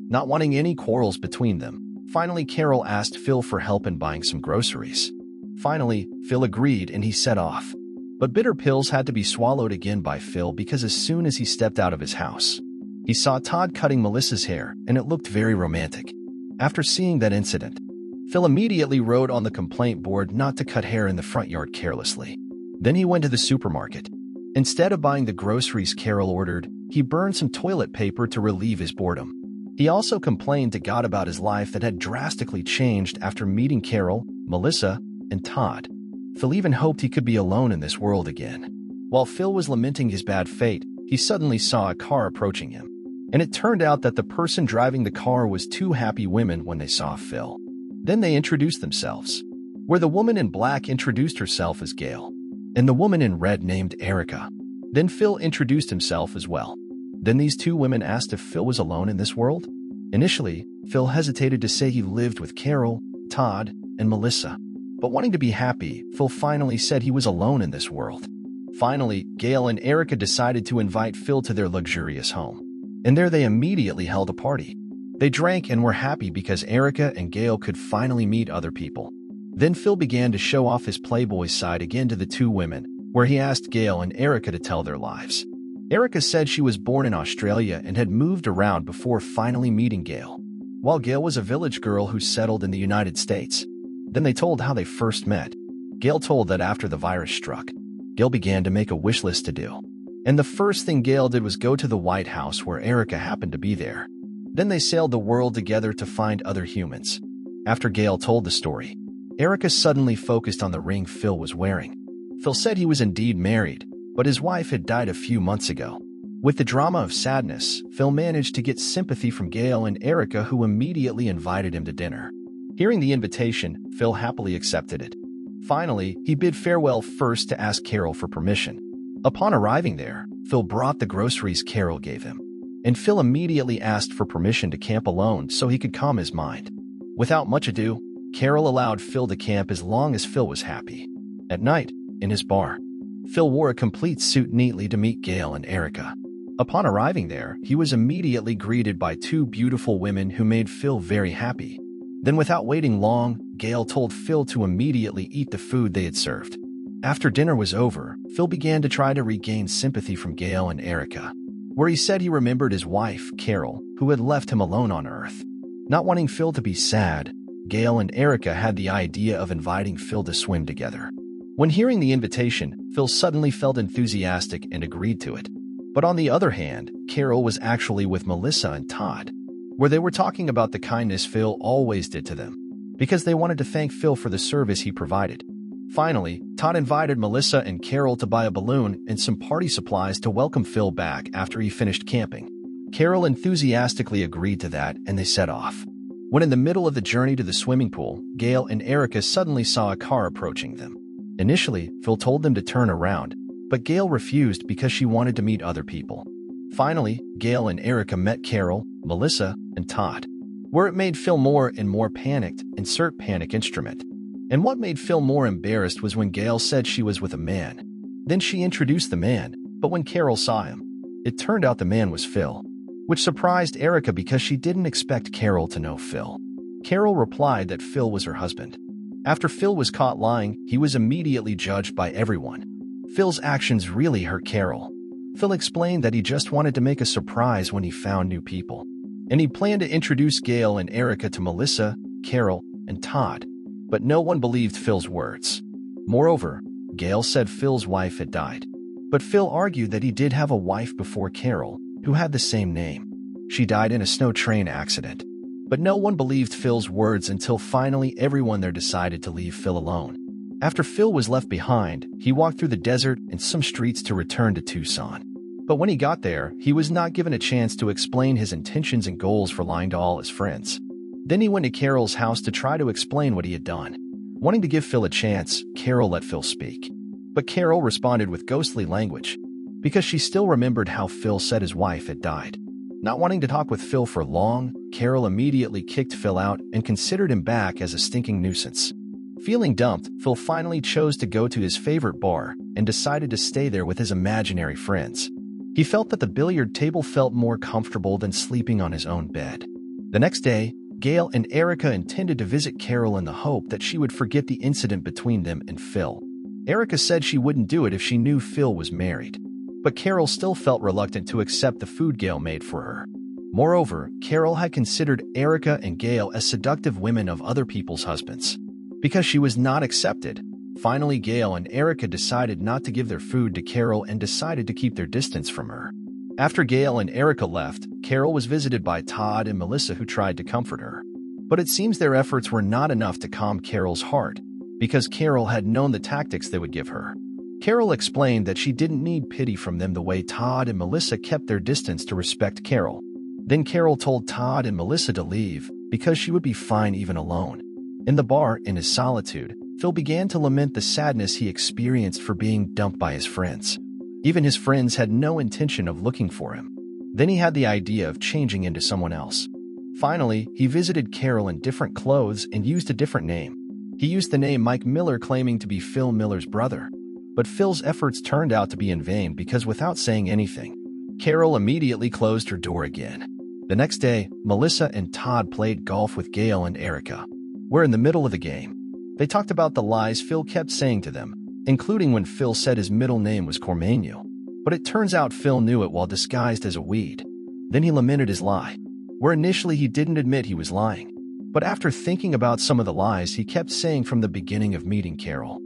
not wanting any quarrels between them. Finally, Carol asked Phil for help in buying some groceries. Finally, Phil agreed and he set off. But bitter pills had to be swallowed again by Phil because as soon as he stepped out of his house, he saw Todd cutting Melissa's hair and it looked very romantic. After seeing that incident, Phil immediately wrote on the complaint board not to cut hair in the front yard carelessly. Then he went to the supermarket. Instead of buying the groceries Carol ordered, he burned some toilet paper to relieve his boredom. He also complained to God about his life that had drastically changed after meeting Carol, Melissa, and Todd. Phil even hoped he could be alone in this world again. While Phil was lamenting his bad fate, he suddenly saw a car approaching him. And it turned out that the person driving the car was two happy women when they saw Phil. Then they introduced themselves, where the woman in black introduced herself as Gail, and the woman in red named Erica. Then Phil introduced himself as well. Then these two women asked if Phil was alone in this world. Initially, Phil hesitated to say he lived with Carol, Todd, and Melissa. But wanting to be happy, Phil finally said he was alone in this world. Finally, Gail and Erica decided to invite Phil to their luxurious home. And there they immediately held a party. They drank and were happy because Erica and Gail could finally meet other people. Then Phil began to show off his playboy side again to the two women, where he asked Gail and Erica to tell their lives. Erica said she was born in Australia and had moved around before finally meeting Gail, while Gail was a village girl who settled in the United States. Then they told how they first met. Gail told that after the virus struck, Gail began to make a wish list to do. And the first thing Gail did was go to the White House where Erica happened to be there. Then they sailed the world together to find other humans. After Gail told the story, Erica suddenly focused on the ring Phil was wearing. Phil said he was indeed married, but his wife had died a few months ago. With the drama of sadness, Phil managed to get sympathy from Gail and Erica, who immediately invited him to dinner. Hearing the invitation, Phil happily accepted it. Finally, he bid farewell first to ask Carol for permission. Upon arriving there, Phil brought the groceries Carol gave him, and Phil immediately asked for permission to camp alone so he could calm his mind. Without much ado, Carol allowed Phil to camp as long as Phil was happy. At night, in his bar, Phil wore a complete suit neatly to meet Gail and Erica. Upon arriving there, he was immediately greeted by two beautiful women who made Phil very happy. Then, without waiting long, Gail told Phil to immediately eat the food they had served. After dinner was over, Phil began to try to regain sympathy from Gail and Erica, where he said he remembered his wife, Carol, who had left him alone on Earth. Not wanting Phil to be sad, Gail and Erica had the idea of inviting Phil to swim together. When hearing the invitation, Phil suddenly felt enthusiastic and agreed to it. But on the other hand, Carol was actually with Melissa and Todd, where they were talking about the kindness Phil always did to them, because they wanted to thank Phil for the service he provided. Finally, Todd invited Melissa and Carol to buy a balloon and some party supplies to welcome Phil back after he finished camping. Carol enthusiastically agreed to that, and they set off. When in the middle of the journey to the swimming pool, Gail and Erica suddenly saw a car approaching them. Initially, Phil told them to turn around, but Gail refused because she wanted to meet other people. Finally, Gail and Erica met Carol, Melissa, and Todd. Where it made Phil more and more panicked, insert panic instrument. And what made Phil more embarrassed was when Gail said she was with a man. Then she introduced the man, but when Carol saw him, it turned out the man was Phil, which surprised Erica because she didn't expect Carol to know Phil. Carol replied that Phil was her husband. After Phil was caught lying, he was immediately judged by everyone. Phil's actions really hurt Carol. Phil explained that he just wanted to make a surprise when he found new people, and he planned to introduce Gail and Erica to Melissa, Carol, and Todd. But no one believed Phil's words. Moreover, Gail said Phil's wife had died. But Phil argued that he did have a wife before Carol, who had the same name. She died in a snow train accident. But no one believed Phil's words until finally everyone there decided to leave Phil alone. After Phil was left behind, he walked through the desert and some streets to return to Tucson. But when he got there, he was not given a chance to explain his intentions and goals for lying to all his friends. Then he went to Carol's house to try to explain what he had done. Wanting to give Phil a chance, Carol let Phil speak. But Carol responded with ghostly language, because she still remembered how Phil said his wife had died. Not wanting to talk with Phil for long, Carol immediately kicked Phil out and considered him back as a stinking nuisance. Feeling dumped, Phil finally chose to go to his favorite bar and decided to stay there with his imaginary friends. He felt that the billiard table felt more comfortable than sleeping on his own bed. The next day, Gail and Erica intended to visit Carol in the hope that she would forget the incident between them and Phil. Erica said she wouldn't do it if she knew Phil was married. But Carol still felt reluctant to accept the food Gail made for her. Moreover, Carol had considered Erica and Gail as seductive women of other people's husbands. Because she was not accepted, finally Gail and Erica decided not to give their food to Carol and decided to keep their distance from her. After Gail and Erica left, Carol was visited by Todd and Melissa, who tried to comfort her. But it seems their efforts were not enough to calm Carol's heart, because Carol had known the tactics they would give her. Carol explained that she didn't need pity from them the way Todd and Melissa kept their distance to respect Carol. Then Carol told Todd and Melissa to leave, because she would be fine even alone. In the bar, in his solitude, Phil began to lament the sadness he experienced for being dumped by his friends. Even his friends had no intention of looking for him. Then he had the idea of changing into someone else. Finally, he visited Carol in different clothes and used a different name. He used the name Mike Miller, claiming to be Phil Miller's brother. But Phil's efforts turned out to be in vain because without saying anything, Carol immediately closed her door again. The next day, Melissa and Todd played golf with Gail and Erica. We're in the middle of the game. They talked about the lies Phil kept saying to them, including when Phil said his middle name was Cormeño. But it turns out Phil knew it while disguised as a weed. Then he lamented his lie, where initially he didn't admit he was lying. But after thinking about some of the lies he kept saying from the beginning of meeting Carol,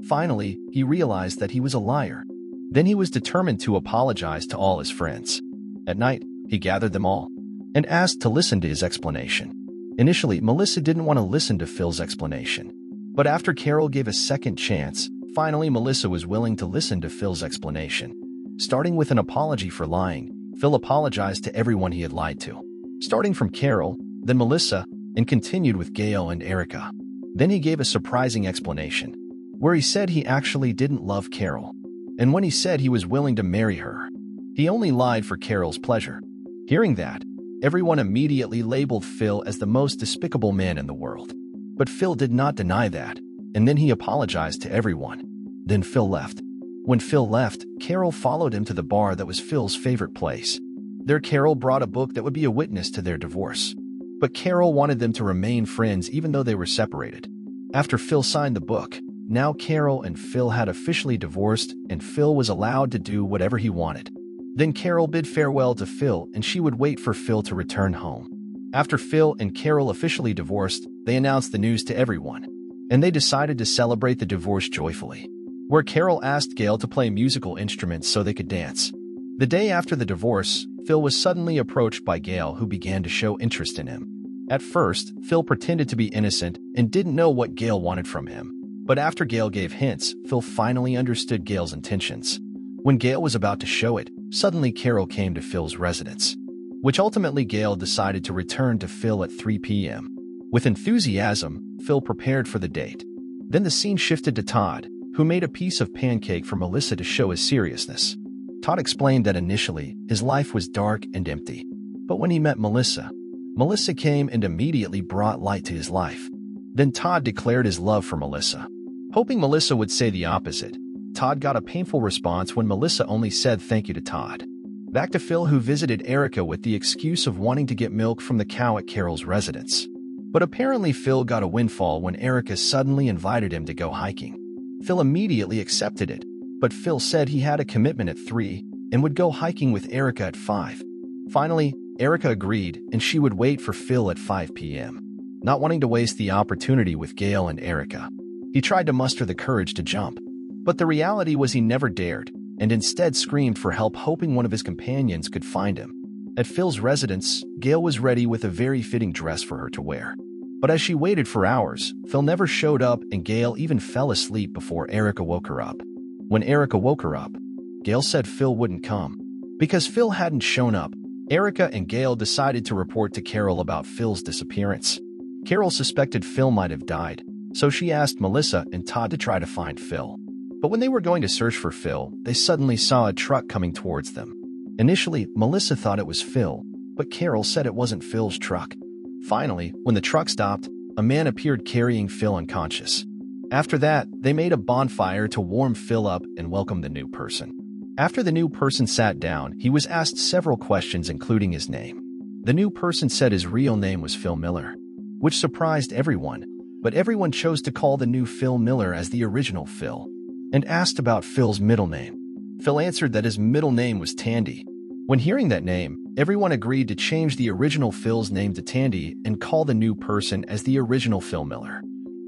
finally, he realized that he was a liar. Then he was determined to apologize to all his friends. At night, he gathered them all and asked to listen to his explanation. Initially, Melissa didn't want to listen to Phil's explanation. But after Carol gave a second chance, Finally, Melissa was willing to listen to Phil's explanation. Starting with an apology for lying, Phil apologized to everyone he had lied to. Starting from Carol, then Melissa, and continued with Gail and Erica. Then he gave a surprising explanation, where he said he actually didn't love Carol, and when he said he was willing to marry her, he only lied for Carol's pleasure. Hearing that, everyone immediately labeled Phil as the most despicable man in the world. But Phil did not deny that, and then he apologized to everyone. Then Phil left. When Phil left, Carol followed him to the bar that was Phil's favorite place. There, Carol brought a book that would be a witness to their divorce. But Carol wanted them to remain friends even though they were separated. After Phil signed the book, now Carol and Phil had officially divorced, and Phil was allowed to do whatever he wanted. Then Carol bid farewell to Phil, and she would wait for Phil to return home. After Phil and Carol officially divorced, they announced the news to everyone, and they decided to celebrate the divorce joyfully, where Carol asked Gail to play musical instruments so they could dance. The day after the divorce, Phil was suddenly approached by Gail, who began to show interest in him. At first, Phil pretended to be innocent and didn't know what Gail wanted from him. But after Gail gave hints, Phil finally understood Gail's intentions. When Gail was about to show it, suddenly Carol came to Phil's residence, which ultimately Gail decided to return to Phil at 3 p.m. With enthusiasm, Phil prepared for the date. Then the scene shifted to Todd, who made a piece of pancake for Melissa to show his seriousness. Todd explained that initially, his life was dark and empty. But when he met Melissa, Melissa came and immediately brought light to his life. Then Todd declared his love for Melissa. Hoping Melissa would say the opposite, Todd got a painful response when Melissa only said thank you to Todd. Back to Phil, who visited Erica with the excuse of wanting to get milk from the cow at Carol's residence. But apparently Phil got a windfall when Erica suddenly invited him to go hiking. Phil immediately accepted it, but Phil said he had a commitment at 3 and would go hiking with Erica at 5. Finally, Erica agreed, and she would wait for Phil at 5 p.m. Not wanting to waste the opportunity with Gail and Erica, he tried to muster the courage to jump. But the reality was he never dared, and instead screamed for help, hoping one of his companions could find him. At Phil's residence, Gail was ready with a very fitting dress for her to wear. But as she waited for hours, Phil never showed up, and Gail even fell asleep before Erica woke her up. When Erica woke her up, Gail said Phil wouldn't come. Because Phil hadn't shown up, Erica and Gail decided to report to Carol about Phil's disappearance. Carol suspected Phil might have died, so she asked Melissa and Todd to try to find Phil. But when they were going to search for Phil, they suddenly saw a truck coming towards them. Initially, Melissa thought it was Phil, but Carol said it wasn't Phil's truck. Finally, when the truck stopped, a man appeared carrying Phil unconscious. After that, they made a bonfire to warm Phil up and welcome the new person. After the new person sat down, he was asked several questions, including his name. The new person said his real name was Phil Miller, which surprised everyone, but everyone chose to call the new Phil Miller as the original Phil, and asked about Phil's middle name. Phil answered that his middle name was Tandy. When hearing that name, everyone agreed to change the original Phil's name to Tandy and call the new person as the original Phil Miller.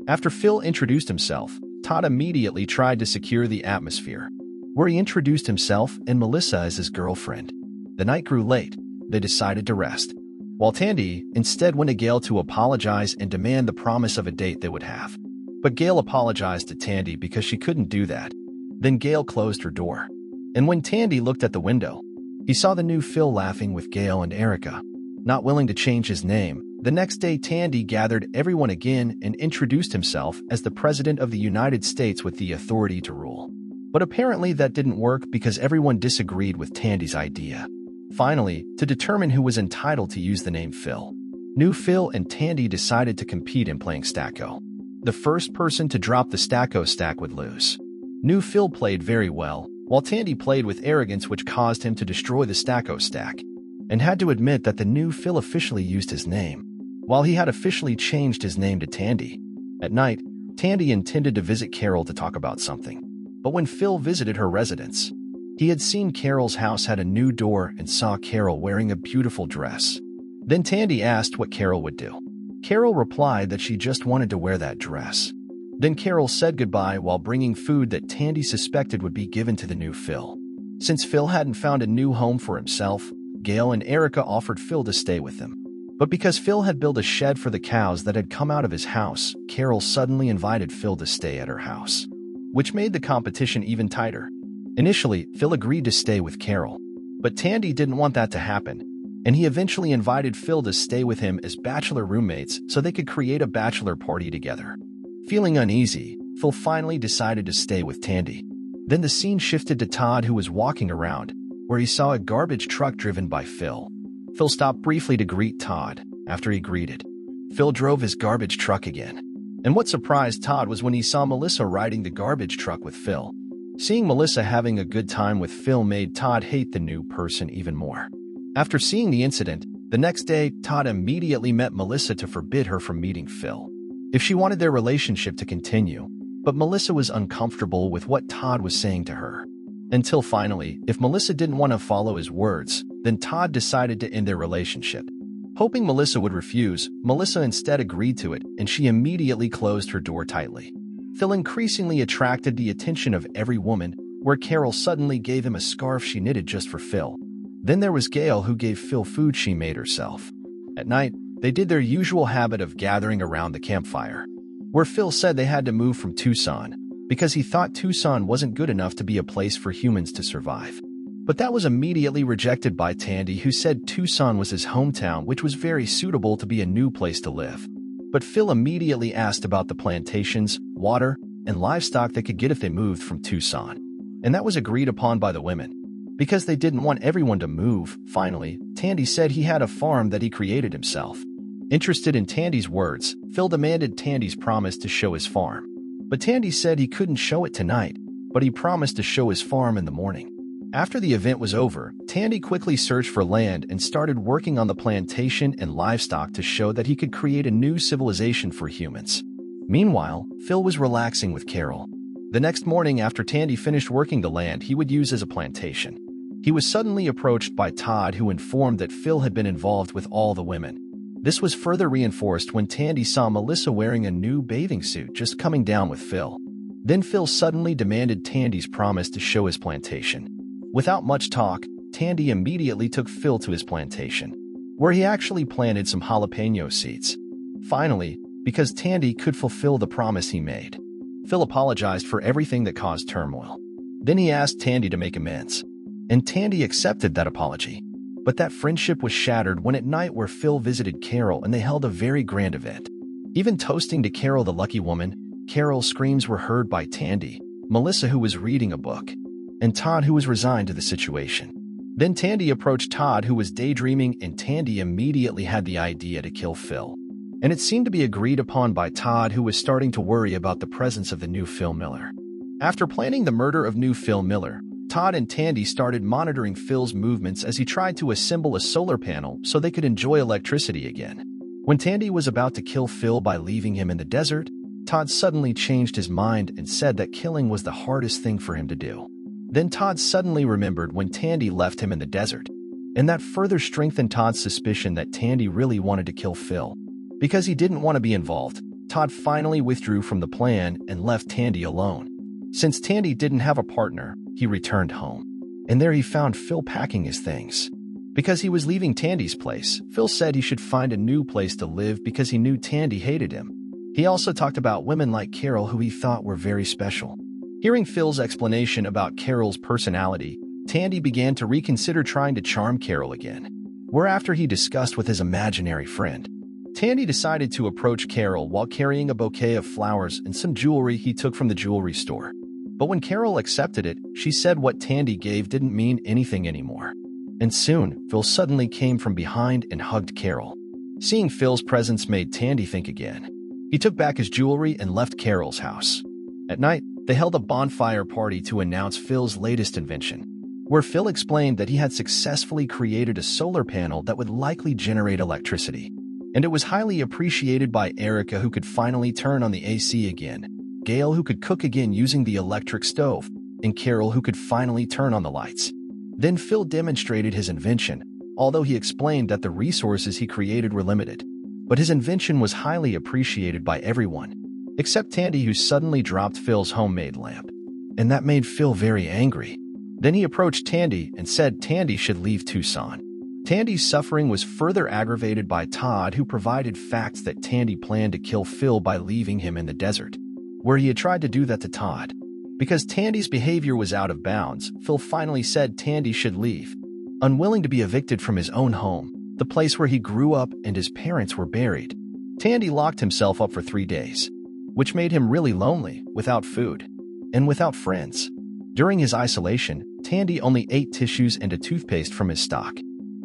After Phil introduced himself, Todd immediately tried to secure the atmosphere, where he introduced himself and Melissa as his girlfriend. The night grew late. They decided to rest, while Tandy instead went to Gail to apologize and demand the promise of a date they would have. But Gail apologized to Tandy because she couldn't do that. Then Gail closed her door. And when Tandy looked at the window, he saw the new Phil laughing with Gail and Erica. Not willing to change his name, the next day Tandy gathered everyone again and introduced himself as the President of the United States with the authority to rule. But apparently that didn't work because everyone disagreed with Tandy's idea. Finally, to determine who was entitled to use the name Phil, new Phil and Tandy decided to compete in playing Stacko. The first person to drop the Stacko stack would lose. New Phil played very well, while Tandy played with arrogance, which caused him to destroy the Stacko stack, and had to admit that the new Phil officially used his name, while he had officially changed his name to Tandy. At night, Tandy intended to visit Carol to talk about something. But when Phil visited her residence, he had seen Carol's house had a new door and saw Carol wearing a beautiful dress. Then Tandy asked what Carol would do. Carol replied that she just wanted to wear that dress. Then Carol said goodbye while bringing food that Tandy suspected would be given to the new Phil. Since Phil hadn't found a new home for himself, Gail and Erica offered Phil to stay with them. But because Phil had built a shed for the cows that had come out of his house, Carol suddenly invited Phil to stay at her house. which made the competition even tighter. Initially, Phil agreed to stay with Carol, but Tandy didn't want that to happen, and he eventually invited Phil to stay with him as bachelor roommates so they could create a bachelor party together. Feeling uneasy, Phil finally decided to stay with Tandy. Then the scene shifted to Todd, who was walking around, where he saw a garbage truck driven by Phil. Phil stopped briefly to greet Todd. After he greeted, Phil drove his garbage truck again. And what surprised Todd was when he saw Melissa riding the garbage truck with Phil. Seeing Melissa having a good time with Phil made Todd hate the new person even more. After seeing the incident, the next day, Todd immediately met Melissa to forbid her from meeting Phil if she wanted their relationship to continue. But Melissa was uncomfortable with what Todd was saying to her. Until finally, if Melissa didn't want to follow his words, then Todd decided to end their relationship. Hoping Melissa would refuse, Melissa instead agreed to it, and she immediately closed her door tightly. Phil increasingly attracted the attention of every woman, where Carol suddenly gave him a scarf she knitted just for Phil. Then there was Gail, who gave Phil food she made herself. At night, they did their usual habit of gathering around the campfire, where Phil said they had to move from Tucson because he thought Tucson wasn't good enough to be a place for humans to survive. But that was immediately rejected by Tandy, who said Tucson was his hometown, which was very suitable to be a new place to live. But Phil immediately asked about the plantations, water, and livestock they could get if they moved from Tucson. And that was agreed upon by the women. Because they didn't want everyone to move, finally, Tandy said he had a farm that he created himself. Interested in Tandy's words, Phil demanded Tandy's promise to show his farm. But Tandy said he couldn't show it tonight, but he promised to show his farm in the morning. After the event was over, Tandy quickly searched for land and started working on the plantation and livestock to show that he could create a new civilization for humans. Meanwhile, Phil was relaxing with Carol. The next morning, after Tandy finished working the land he would use as a plantation, he was suddenly approached by Todd, who informed that Phil had been involved with all the women. This was further reinforced when Tandy saw Melissa wearing a new bathing suit just coming down with Phil. Then Phil suddenly demanded Tandy's promise to show his plantation. Without much talk, Tandy immediately took Phil to his plantation, where he actually planted some jalapeno seeds. Finally, because Tandy could fulfill the promise he made, Phil apologized for everything that caused turmoil. Then he asked Tandy to make amends, and Tandy accepted that apology. But that friendship was shattered when at night where Phil visited Carol and they held a very grand event. Even toasting to Carol the lucky woman, Carol's screams were heard by Tandy, Melissa, who was reading a book, and Todd, who was resigned to the situation. Then Tandy approached Todd, who was daydreaming, and Tandy immediately had the idea to kill Phil. And it seemed to be agreed upon by Todd, who was starting to worry about the presence of the new Phil Miller. After planning the murder of new Phil Miller, Todd and Tandy started monitoring Phil's movements as he tried to assemble a solar panel so they could enjoy electricity again. When Tandy was about to kill Phil by leaving him in the desert, Todd suddenly changed his mind and said that killing was the hardest thing for him to do. Then Todd suddenly remembered when Tandy left him in the desert, and that further strengthened Todd's suspicion that Tandy really wanted to kill Phil. Because he didn't want to be involved, Todd finally withdrew from the plan and left Tandy alone. Since Tandy didn't have a partner, he returned home, and there he found Phil packing his things. Because he was leaving Tandy's place, Phil said he should find a new place to live because he knew Tandy hated him. He also talked about women like Carol, who he thought were very special. Hearing Phil's explanation about Carol's personality, Tandy began to reconsider trying to charm Carol again. Whereafter he discussed with his imaginary friend, Tandy decided to approach Carol while carrying a bouquet of flowers and some jewelry he took from the jewelry store. But when Carol accepted it, she said what Tandy gave didn't mean anything anymore. And soon, Phil suddenly came from behind and hugged Carol. Seeing Phil's presence made Tandy think again. He took back his jewelry and left Carol's house. At night, they held a bonfire party to announce Phil's latest invention, where Phil explained that he had successfully created a solar panel that would likely generate electricity. And it was highly appreciated by Erica, who could finally turn on the AC again, Gail, who could cook again using the electric stove, and Carol, who could finally turn on the lights. Then Phil demonstrated his invention, although he explained that the resources he created were limited. But his invention was highly appreciated by everyone, except Tandy, who suddenly dropped Phil's homemade lamp. And that made Phil very angry. Then he approached Tandy and said Tandy should leave Tucson. Tandy's suffering was further aggravated by Todd, who provided facts that Tandy planned to kill Phil by leaving him in the desert, where he had tried to do that to Todd. Because Tandy's behavior was out of bounds, Phil finally said Tandy should leave. Unwilling to be evicted from his own home, the place where he grew up and his parents were buried, Tandy locked himself up for 3 days, which made him really lonely, without food, and without friends. During his isolation, Tandy only ate tissues and a toothpaste from his stock.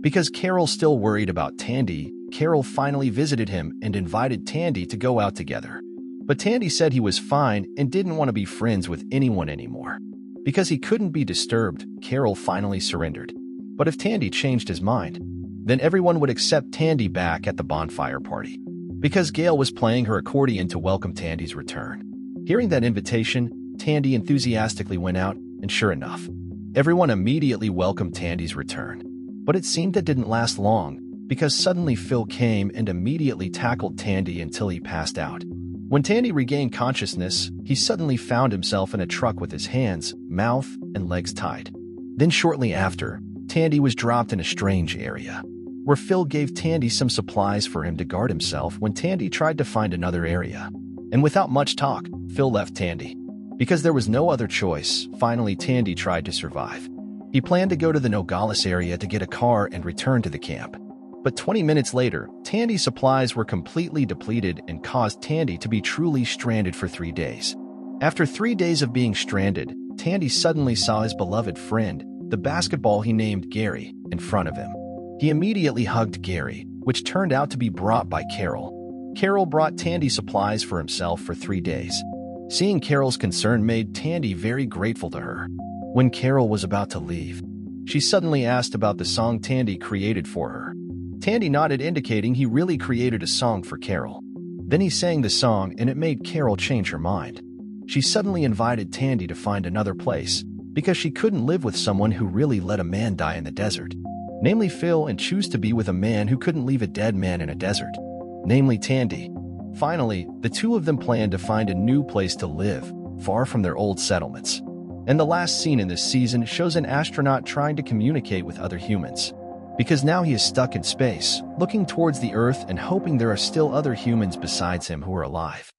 Because Carol still worried about Tandy, Carol finally visited him and invited Tandy to go out together. But Tandy said he was fine and didn't want to be friends with anyone anymore. Because he couldn't be disturbed, Carol finally surrendered. But if Tandy changed his mind, then everyone would accept Tandy back at the bonfire party. Because Gail was playing her accordion to welcome Tandy's return. Hearing that invitation, Tandy enthusiastically went out, and sure enough, everyone immediately welcomed Tandy's return. But it seemed that didn't last long, because suddenly Phil came and immediately tackled Tandy until he passed out. When Tandy regained consciousness, he suddenly found himself in a truck with his hands, mouth, and legs tied. Then shortly after, Tandy was dropped in a strange area, where Phil gave Tandy some supplies for him to guard himself when Tandy tried to find another area. And without much talk, Phil left Tandy. Because there was no other choice, finally Tandy tried to survive. He planned to go to the Nogales area to get a car and return to the camp. But 20 minutes later, Tandy's supplies were completely depleted and caused Tandy to be truly stranded for 3 days. After 3 days of being stranded, Tandy suddenly saw his beloved friend, the basketball he named Gary, in front of him. He immediately hugged Gary, which turned out to be brought by Carol. Carol brought Tandy supplies for himself for 3 days. Seeing Carol's concern made Tandy very grateful to her. When Carol was about to leave, she suddenly asked about the song Tandy created for her. Tandy nodded, indicating he really created a song for Carol. Then he sang the song and it made Carol change her mind. She suddenly invited Tandy to find another place, because she couldn't live with someone who really let a man die in the desert, namely Phil, and choose to be with a man who couldn't leave a dead man in a desert, namely Tandy. Finally, the two of them planned to find a new place to live, far from their old settlements. And the last scene in this season shows an astronaut trying to communicate with other humans. Because now he is stuck in space, looking towards the Earth and hoping there are still other humans besides him who are alive.